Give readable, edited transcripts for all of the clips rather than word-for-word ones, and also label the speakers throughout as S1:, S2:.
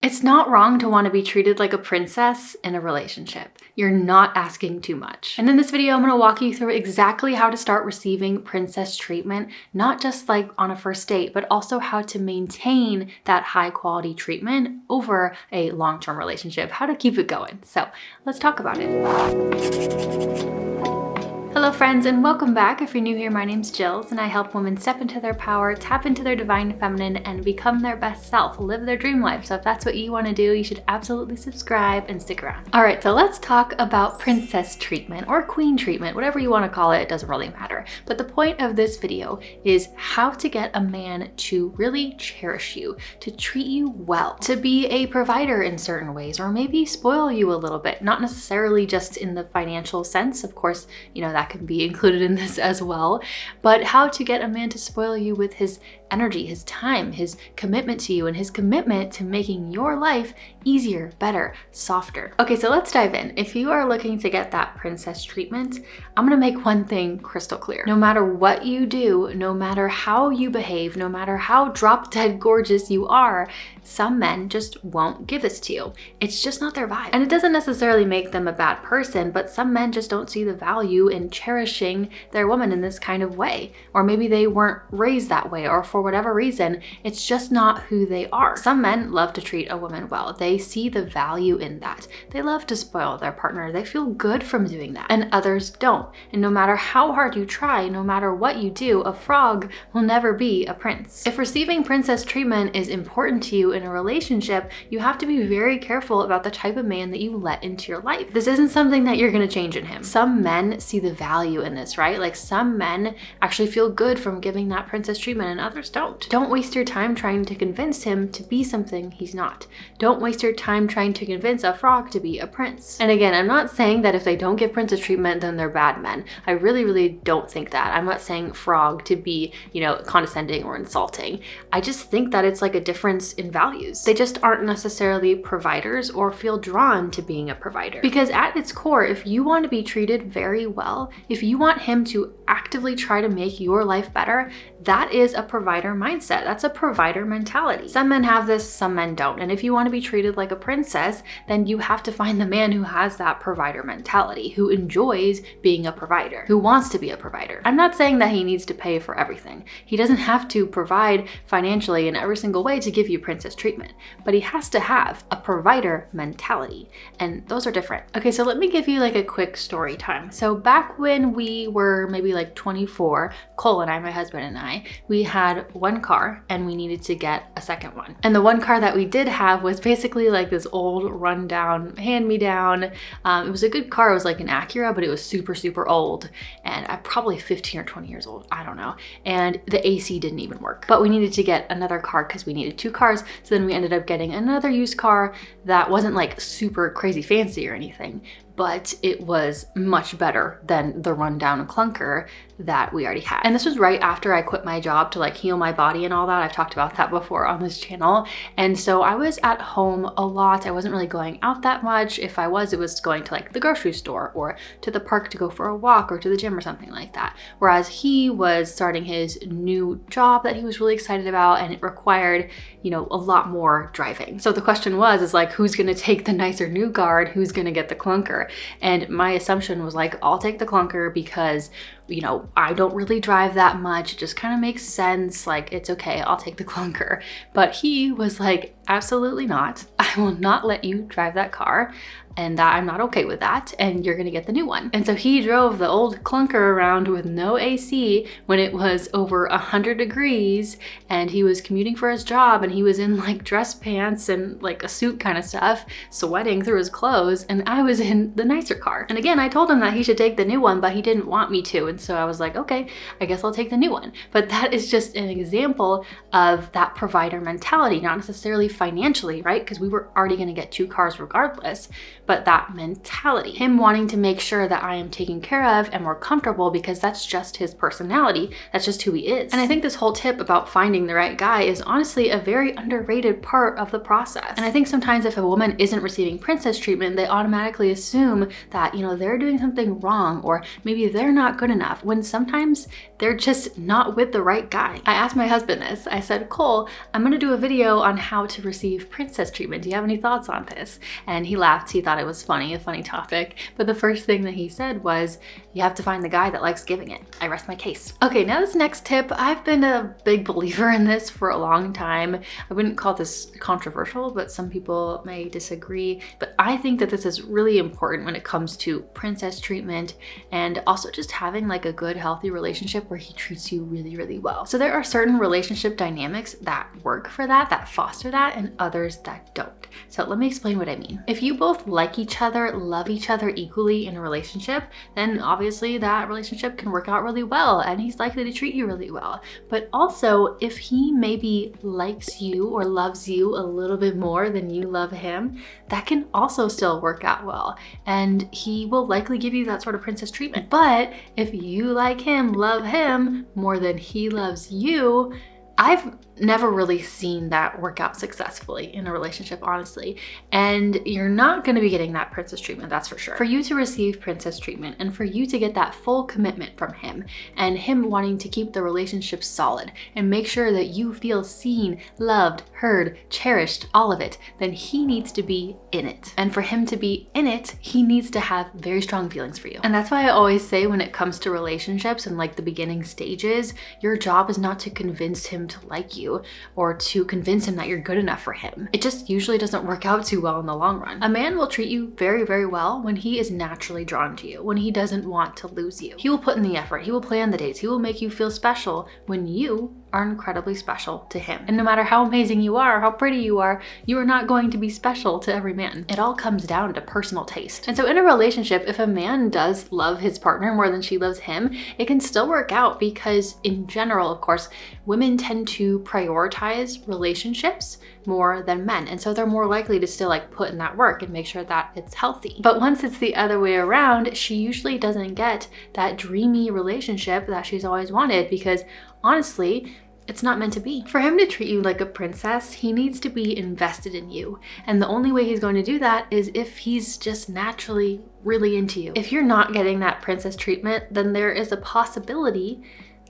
S1: It's not wrong to want to be treated like a princess in a relationship. You're not asking too much. And in this video, I'm going to walk you through exactly how to start receiving princess treatment, not just like on a first date, but also how to maintain that high quality treatment over a long-term relationship, how to keep it going. So let's talk about it. Hello friends, and welcome back. If you're new here, my name's Jillz, and I help women step into their power, tap into their divine feminine, and become their best self, live their dream life. So if that's what you want to do, you should absolutely subscribe and stick around. All right, so let's talk about princess treatment or queen treatment, whatever you want to call it, it doesn't really matter. But the point of this video is how to get a man to really cherish you, to treat you well, to be a provider in certain ways, or maybe spoil you a little bit, not necessarily just in the financial sense. Of course, you know, that can be included in this as well, but how to get a man to spoil you with his energy, his time, his commitment to you, and his commitment to making your life easier, better, softer. Okay, so let's dive in. If you are looking to get that princess treatment, I'm gonna make one thing crystal clear. No matter what you do, no matter how you behave, no matter how drop dead gorgeous you are, some men just won't give this to you. It's just not their vibe. And it doesn't necessarily make them a bad person, but some men just don't see the value in cherishing their woman in this kind of way. Or maybe they weren't raised that way, or for whatever reason, it's just not who they are. Some men love to treat a woman well. They see the value in that. They love to spoil their partner. They feel good from doing that. And others don't. And no matter how hard you try, no matter what you do, a frog will never be a prince. If receiving princess treatment is important to you in a relationship, you have to be very careful about the type of man that you let into your life. This isn't something that you're gonna change in him. Some men see the value in this, right? Like some men actually feel good from giving that princess treatment and others don't. Don't waste your time trying to convince him to be something he's not. Don't waste your time trying to convince a frog to be a prince. And again, I'm not saying that if they don't give princess treatment, then they're bad men. I really don't think that. I'm not saying frog to be, you know, condescending or insulting. I just think that it's like a difference in values. They just aren't necessarily providers or feel drawn to being a provider. Because at its core, if you want to be treated very well, if you want him to actively try to make your life better, that is a provider mindset. That's a provider mentality. Some men have this, some men don't. And if you want to be treated like a princess, then you have to find the man who has that provider mentality, who enjoys being a provider, who wants to be a provider. I'm not saying that he needs to pay for everything. He doesn't have to provide financially in every single way to give you princess treatment, but he has to have a provider mentality. And those are different. Okay, so let me give you like a quick story time. So back when we were maybe like 24, Cole and I, my husband and I, we had one car and we needed to get a second one. And the one car that we did have was basically like this old rundown hand-me-down. It was a good car. It was like an Acura, but it was super old and probably 15 or 20 years old. I don't know. And the AC didn't even work. But we needed to get another car because we needed two cars. So then we ended up getting another used car that wasn't like super crazy fancy or anything, but it was much better than the rundown clunker that we already had. And this was right after I quit my job to like heal my body and all that. I've talked about that before on this channel. And so I was at home a lot. I wasn't really going out that much. If I was, it was going to like the grocery store or to the park to go for a walk or to the gym or something like that. Whereas he was starting his new job that he was really excited about, and it required, you know, a lot more driving. So the question is like, who's gonna take the nicer new car? Who's gonna get the clunker? And my assumption was like, I'll take the clunker because, you know, I don't really drive that much. It just kind of makes sense. Like, it's okay, I'll take the clunker. But he was like, absolutely not. I will not let you drive that car. And that I'm not okay with that, and you're gonna get the new one. And so he drove the old clunker around with no AC when it was over 100 degrees, and he was commuting for his job, and he was in like dress pants and like a suit kind of stuff, sweating through his clothes, and I was in the nicer car. And again, I told him that he should take the new one, but he didn't want me to, and so I was like, okay, I guess I'll take the new one. But that is just an example of that provider mentality, not necessarily financially, right? Because we were already gonna get two cars regardless, but that mentality, him wanting to make sure that I am taken care of and more comfortable because that's just his personality. That's just who he is. And I think this whole tip about finding the right guy is honestly a very underrated part of the process. And I think sometimes if a woman isn't receiving princess treatment, they automatically assume that, you know, they're doing something wrong, or maybe they're not good enough. enough when sometimes they're just not with the right guy. I asked my husband this. I said, Cole, I'm gonna do a video on how to receive princess treatment. Do you have any thoughts on this? And he laughed. He thought it was funny, a funny topic. But the first thing that he said was, you have to find the guy that likes giving it. I rest my case. Okay, now this next tip, I've been a big believer in this for a long time. I wouldn't call this controversial, but some people may disagree. But I think that this is really important when it comes to princess treatment and also just having like a good, healthy relationship where he treats you really, really well. So there are certain relationship dynamics that work for that foster that, and others that don't. So let me explain what I mean. If you both like each other, love each other equally in a relationship, then obviously that relationship can work out really well and he's likely to treat you really well. But also, if he maybe likes you or loves you a little bit more than you love him, that can also still work out well. And he will likely give you that sort of princess treatment. But if you like him, love him more than he loves you, I've never really seen that work out successfully in a relationship, honestly. And you're not gonna be getting that princess treatment, that's for sure. For you to receive princess treatment and for you to get that full commitment from him and him wanting to keep the relationship solid and make sure that you feel seen, loved, heard, cherished, all of it, then he needs to be in it. And for him to be in it, he needs to have very strong feelings for you. And that's why I always say when it comes to relationships and like the beginning stages, your job is not to convince him to like you or to convince him that you're good enough for him. It just usually doesn't work out too well in the long run. A man will treat you very, very well when he is naturally drawn to you, when he doesn't want to lose you. He will put in the effort, he will plan the dates, he will make you feel special when you are incredibly special to him. And no matter how amazing you are, how pretty you are not going to be special to every man. It all comes down to personal taste. And so in a relationship, if a man does love his partner more than she loves him, it can still work out because in general, of course, women tend to prioritize relationships more than men. And so they're more likely to still like put in that work and make sure that it's healthy. But once it's the other way around, she usually doesn't get that dreamy relationship that she's always wanted because honestly, it's not meant to be. For him to treat you like a princess, he needs to be invested in you. And the only way he's going to do that is if he's just naturally really into you. If you're not getting that princess treatment, then there is a possibility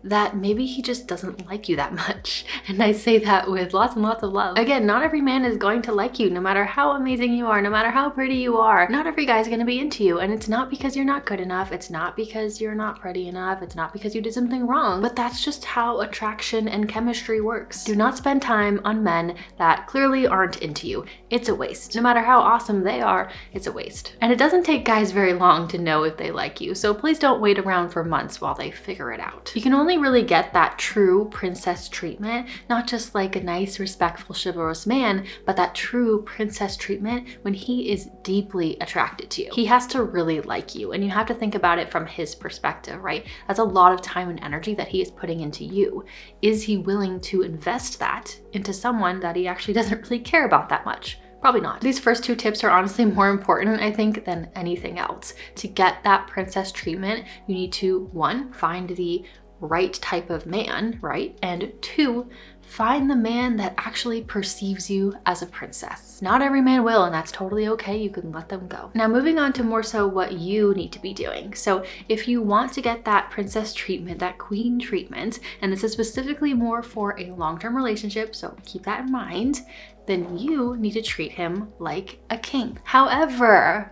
S1: that maybe he just doesn't like you that much. And I say that with lots and lots of love. Again, not every man is going to like you, no matter how amazing you are, no matter how pretty you are. Not every guy's gonna be into you. And it's not because you're not good enough. It's not because you're not pretty enough. It's not because you did something wrong. But that's just how attraction and chemistry works. Do not spend time on men that clearly aren't into you. It's a waste. No matter how awesome they are, it's a waste. And it doesn't take guys very long to know if they like you. So please don't wait around for months while they figure it out. You can only really get that true princess treatment, not just like a nice, respectful, chivalrous man, but that true princess treatment when he is deeply attracted to you. He has to really like you, and you have to think about it from his perspective, right? That's a lot of time and energy that he is putting into you. Is he willing to invest that into someone that he actually doesn't really care about that much? Probably not. These first two tips are honestly more important, I think, than anything else. To get that princess treatment, you need to, one, find the right type of man, right? And two, find the man that actually perceives you as a princess. Not every man will, and that's totally okay. You can let them go. Now, moving on to more so what you need to be doing. So if you want to get that princess treatment, that queen treatment, and this is specifically more for a long-term relationship, so keep that in mind, then you need to treat him like a king. However,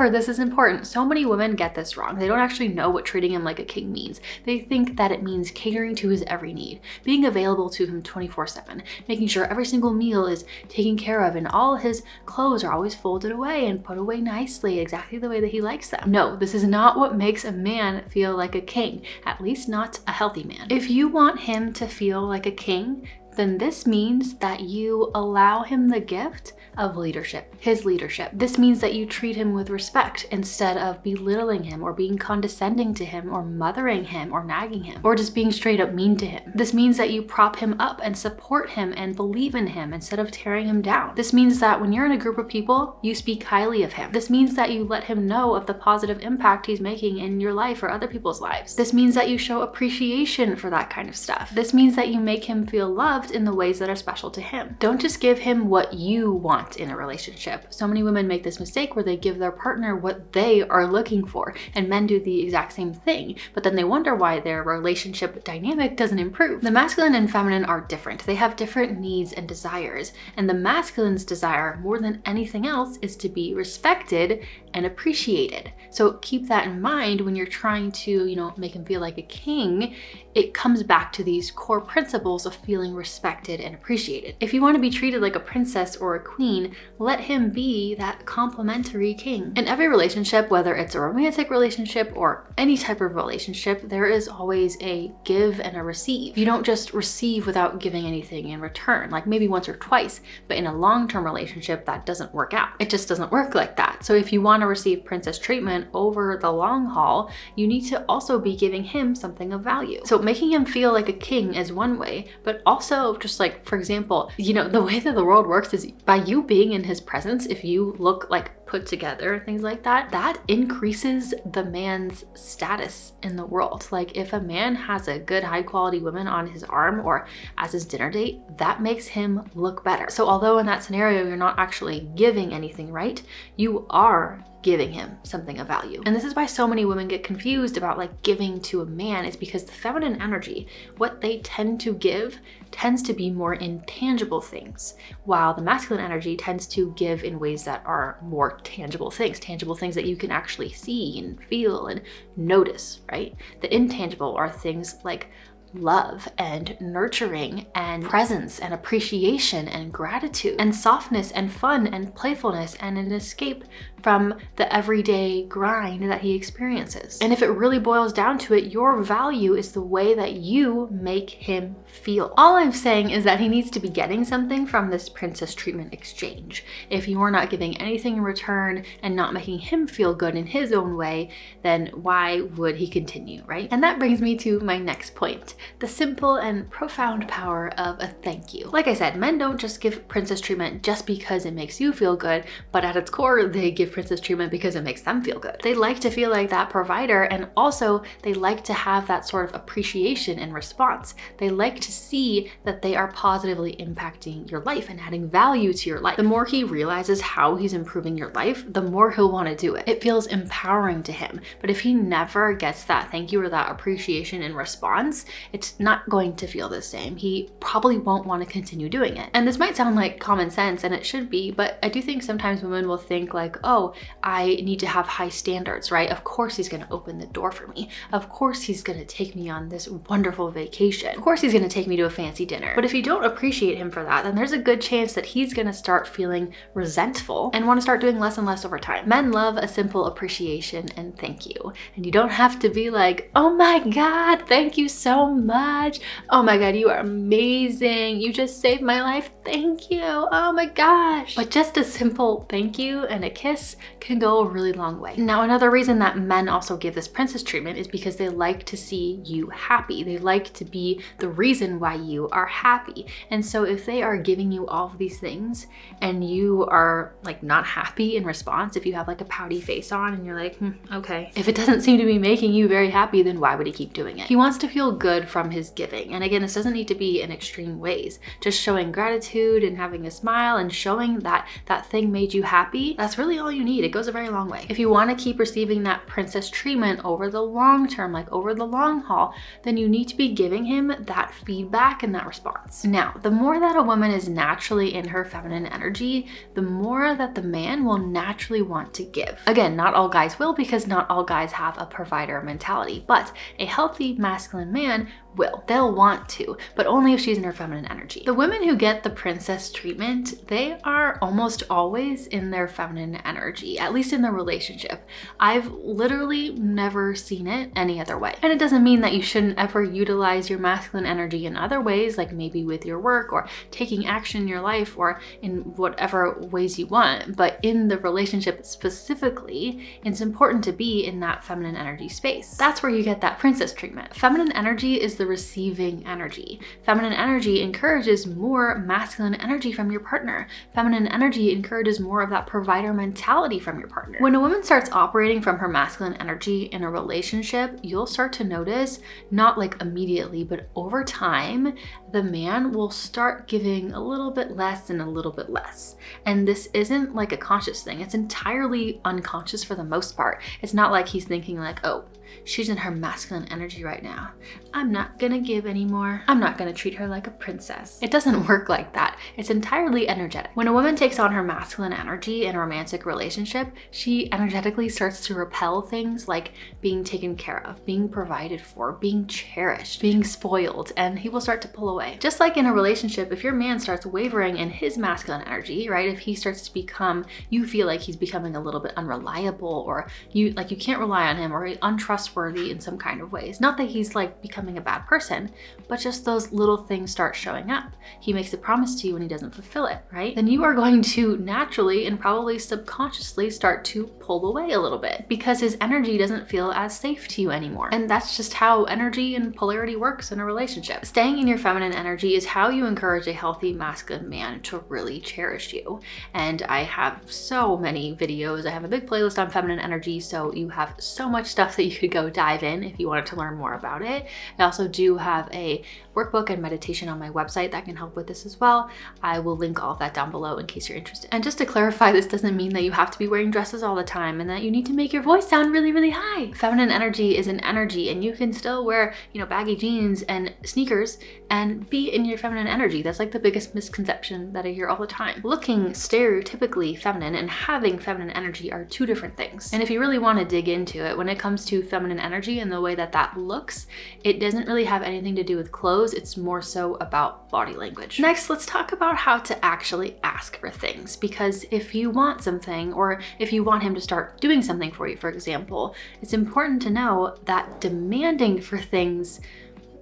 S1: this is important. So many women get this wrong. They don't actually know what treating him like a king means. They think that it means catering to his every need, being available to him 24/7, making sure every single meal is taken care of and all his clothes are always folded away and put away nicely, exactly the way that he likes them. No, this is not what makes a man feel like a king, at least not a healthy man. If you want him to feel like a king, then this means that you allow him the gift of leadership, his leadership. This means that you treat him with respect instead of belittling him or being condescending to him or mothering him or nagging him or just being straight up mean to him. This means that you prop him up and support him and believe in him instead of tearing him down. This means that when you're in a group of people, you speak highly of him. This means that you let him know of the positive impact he's making in your life or other people's lives. This means that you show appreciation for that kind of stuff. This means that you make him feel loved loved in the ways that are special to him. Don't just give him what you want in a relationship. So many women make this mistake where they give their partner what they are looking for, and men do the exact same thing, but then they wonder why their relationship dynamic doesn't improve. The masculine and feminine are different. They have different needs and desires, and the masculine's desire more than anything else is to be respected and appreciated. So keep that in mind when you're trying to, make him feel like a king. It comes back to these core principles of feeling respected and appreciated. If you want to be treated like a princess or a queen, let him be that complimentary king. In every relationship, whether it's a romantic relationship or any type of relationship, there is always a give and a receive. You don't just receive without giving anything in return, like maybe once or twice, but in a long-term relationship, that doesn't work out. It just doesn't work like that. So if you want to receive princess treatment over the long haul, you need to also be giving him something of value. So making him feel like a king is one way, but also just like, for example, the way that the world works is by you being in his presence. If you look like put together, things like that, that increases the man's status in the world. Like if a man has a good high quality woman on his arm or as his dinner date, that makes him look better. So although in that scenario, you're not actually giving anything, right? You are giving him something of value. And this is why so many women get confused about like giving to a man, is because the feminine energy, what they tend to give tends to be more intangible things, while the masculine energy tends to give in ways that are more tangible things that you can actually see and feel and notice, right? The intangible are things like love and nurturing and presence and appreciation and gratitude and softness and fun and playfulness and an escape from the everyday grind that he experiences. And if it really boils down to it, your value is the way that you make him feel. All I'm saying is that he needs to be getting something from this princess treatment exchange. If you are not giving anything in return and not making him feel good in his own way, then why would he continue, right? And that brings me to my next point, the simple and profound power of a thank you. Like I said, men don't just give princess treatment just because it makes you feel good, but at its core, they give princess treatment because it makes them feel good. They like to feel like that provider, and also they like to have that sort of appreciation in response. They like to see that they are positively impacting your life and adding value to your life. The more he realizes how he's improving your life, the more he'll want to do it. It feels empowering to him. But if he never gets that thank you or that appreciation in response, it's not going to feel the same. He probably won't want to continue doing it. And this might sound like common sense, and it should be, but I do think sometimes women will think like, oh, I need to have high standards, right? Of course he's going to open the door for me. Of course he's going to take me on this wonderful vacation. Of course he's going to take me to a fancy dinner. But if you don't appreciate him for that, then there's a good chance that he's going to start feeling resentful and want to start doing less and less over time. Men love a simple appreciation and thank you. And you don't have to be like, oh my God, thank you so much. Oh my God, you are amazing. You just saved my life. Thank you. Oh my gosh. But just a simple thank you and a kiss can go a really long way. Now, another reason that men also give this princess treatment is because they like to see you happy. They like to be the reason why you are happy. And so if they are giving you all of these things and you are like not happy in response, if you have like a pouty face on and you're like, okay, if it doesn't seem to be making you very happy, then why would he keep doing it? He wants to feel good from his giving. And again, this doesn't need to be in extreme ways. Just showing gratitude and having a smile and showing that that thing made you happy, that's really all you need. It goes a very long way. If you want to keep receiving that princess treatment over the long term, like over the long haul, then you need to be giving him that feedback and that response. Now, the more that a woman is naturally in her feminine energy, the more that the man will naturally want to give. Again, not all guys will, because not all guys have a provider mentality, but a healthy masculine man will. They'll want to, but only if she's in her feminine energy. The women who get the princess treatment, they are almost always in their feminine energy, at least in the relationship. I've literally never seen it any other way. And it doesn't mean that you shouldn't ever utilize your masculine energy in other ways, like maybe with your work or taking action in your life or in whatever ways you want. But in the relationship specifically, it's important to be in that feminine energy space. That's where you get that princess treatment. Feminine energy is the receiving energy. Feminine energy encourages more masculine energy from your partner. Feminine energy encourages more of that provider mentality from your partner. When a woman starts operating from her masculine energy in a relationship, you'll start to notice, not like immediately, but over time, the man will start giving a little bit less and a little bit less. And this isn't like a conscious thing. It's entirely unconscious for the most part. It's not like he's thinking like, oh, she's in her masculine energy right now. I'm not gonna give anymore. I'm not gonna treat her like a princess. It doesn't work like that. It's entirely energetic. When a woman takes on her masculine energy in a romantic relationship, she energetically starts to repel things like being taken care of, being provided for, being cherished, being spoiled, and he will start to pull away. Just like in a relationship, if your man starts wavering in his masculine energy, right? If he starts to become, you feel like he's becoming a little bit unreliable, or you can't rely on him, or untrustworthy in some kind of ways. Not that he's like becoming a bad person, but just those little things start showing up. He makes a promise to you and he doesn't fulfill it, right? Then you are going to naturally and probably subconsciously start to pull away a little bit because his energy doesn't feel as safe to you anymore. And that's just how energy and polarity works in a relationship. Staying in your feminine energy is how you encourage a healthy masculine man to really cherish you. And I have so many videos. I have a big playlist on feminine energy, so you have so much stuff that you could go dive in if you wanted to learn more about it. I also do have a workbook and meditation on my website that can help with this as well. I will link all of that down below in case you're interested. And just to clarify, this doesn't mean that you have to be wearing dresses all the time and that you need to make your voice sound really, really high. Feminine energy is an energy, and you can still wear, baggy jeans and sneakers and be in your feminine energy. That's like the biggest misconception that I hear all the time. Looking stereotypically feminine and having feminine energy are two different things. And if you really want to dig into it, when it comes to feminine energy and the way that that looks, it doesn't really have anything to do with clothes. It's more so about body language. Next, let's talk about how to actually ask for things. Because if you want something, or if you want him to start doing something for you, for example, it's important to know that demanding for things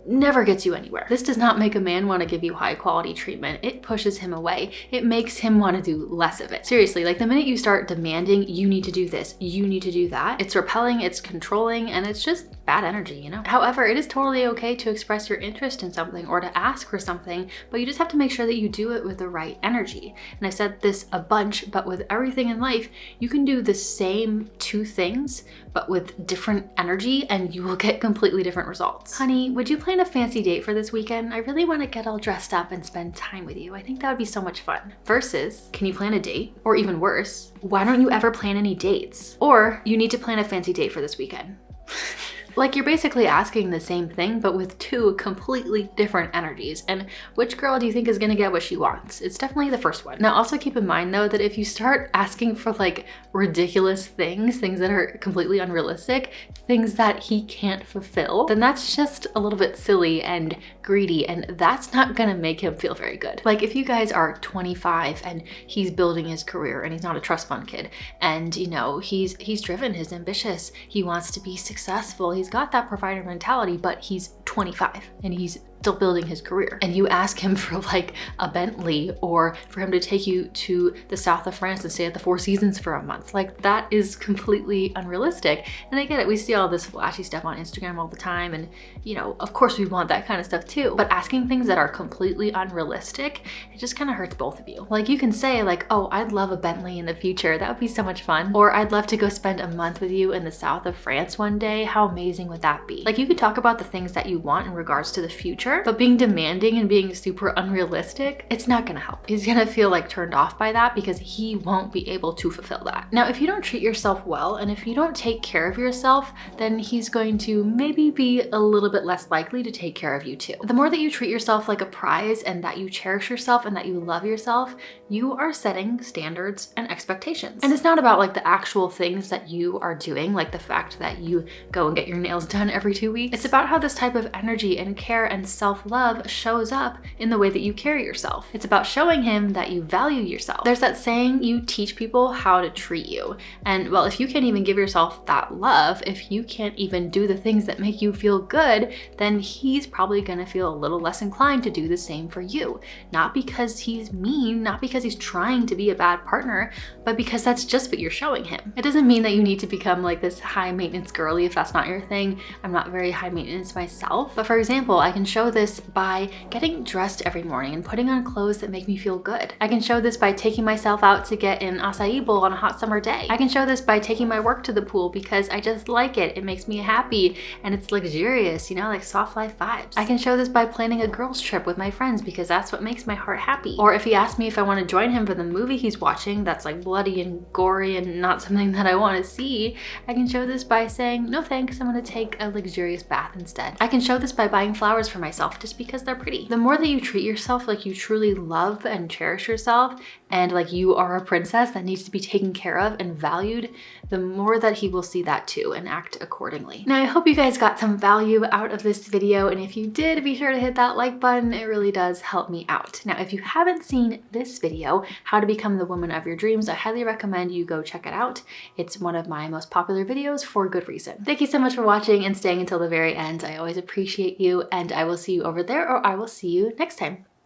S1: never gets you anywhere. This does not make a man want to give you high quality treatment. It pushes him away. It makes him want to do less of it. Seriously, like the minute you start demanding, you need to do this, you need to do that, it's repelling, it's controlling, and it's just bad energy, However, it is totally okay to express your interest in something or to ask for something, but you just have to make sure that you do it with the right energy. And I've said this a bunch, but with everything in life, you can do the same two things, but with different energy, and you will get completely different results. Honey, would you plan a fancy date for this weekend? I really want to get all dressed up and spend time with you. I think that would be so much fun. Versus, can you plan a date? Or even worse, why don't you ever plan any dates? Or you need to plan a fancy date for this weekend. Like, you're basically asking the same thing, but with two completely different energies. And which girl do you think is gonna get what she wants? It's definitely the first one. Now, also keep in mind though, that if you start asking for like ridiculous things that are completely unrealistic, things that he can't fulfill, then that's just a little bit silly and greedy, and that's not gonna make him feel very good. Like, if you guys are 25 and he's building his career and he's not a trust fund kid, and he's driven, he's ambitious, he wants to be successful, he's got that provider mentality, but he's 25 and he's still building his career, and you ask him for like a Bentley, or for him to take you to the south of France and stay at the Four Seasons for a month, like that is completely unrealistic. And I get it, we see all this flashy stuff on Instagram all the time, and of course we want that kind of stuff too, but asking things that are completely unrealistic, it just kind of hurts both of you. Like, you can say like, oh, I'd love a Bentley in the future, that would be so much fun, or I'd love to go spend a month with you in the south of France one day, how amazing would that be? Like, you could talk about the things that you want in regards to the future, but being demanding and being super unrealistic, it's not gonna help. He's gonna feel like turned off by that because he won't be able to fulfill that. Now, if you don't treat yourself well, and if you don't take care of yourself, then he's going to maybe be a little bit less likely to take care of you too. The more that you treat yourself like a prize, and that you cherish yourself, and that you love yourself, you are setting standards and expectations. And it's not about like the actual things that you are doing, like the fact that you go and get your nails done every 2 weeks. It's about how this type of energy and care and self-love shows up in the way that you carry yourself. It's about showing him that you value yourself. There's that saying, you teach people how to treat you. And well, if you can't even give yourself that love, if you can't even do the things that make you feel good, then he's probably gonna feel a little less inclined to do the same for you. Not because he's mean, not because he's trying to be a bad partner, but because that's just what you're showing him. It doesn't mean that you need to become like this high maintenance girly if that's not your thing. I'm not very high maintenance myself, but for example, I can show this by getting dressed every morning and putting on clothes that make me feel good. I can show this by taking myself out to get an acai bowl on a hot summer day. I can show this by taking my work to the pool because I just like it. It makes me happy and it's luxurious, you know, like soft life vibes. I can show this by planning a girls trip with my friends because that's what makes my heart happy. Or if he asks me if I want to join him for the movie he's watching that's like bloody and gory and not something that I want to see, I can show this by saying, no thanks, I'm going to take a luxurious bath instead. I can show this by buying flowers for myself just because they're pretty. The more that you treat yourself like you truly love and cherish yourself and like you are a princess that needs to be taken care of and valued, the more that he will see that too and act accordingly. Now, I hope you guys got some value out of this video, and if you did, be sure to hit that like button. It really does help me out. Now, if you haven't seen this video, How to Become the Woman of Your Dreams, I highly recommend you go check it out. It's one of my most popular videos for good reason. Thank you so much for watching and staying until the very end. I always appreciate you, and I will see you over there, or I will see you next time.